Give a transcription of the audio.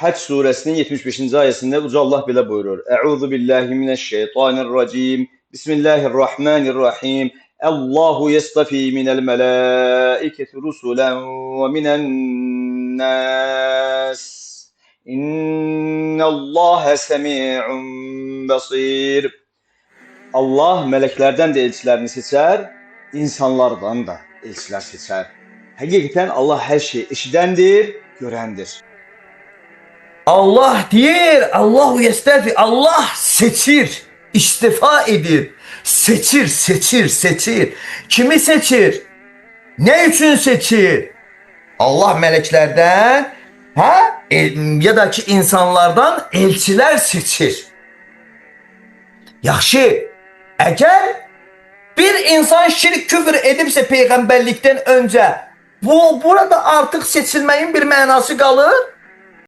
Həc surəsinin 75-ci ayəsində Uca Allah belə buyurur. Əuzu billahi minəşşeytanirracim. Bismillahirrahmanirrahim. Allahu yestafi minəl mələikəti rusulan və minən nas. İnnəllaha səmi'un basir. Allah mələklərdən də elçilərini seçər, insanlardan da elçilər seçər. Həqiqətən Allah hər şeyi eşidəndir, görəndir. Allah deyir, Allahu yestefi, Allah seçir, istifa edir, seçir. Kimi seçir? Ne için seçir? Allah meleklerden, ya da ki insanlardan elçiler seçir. Yaxşı, eğer bir insan şirk küfür edipse peygamberlikten önce, burada artık seçilmeyin bir mənası qalır.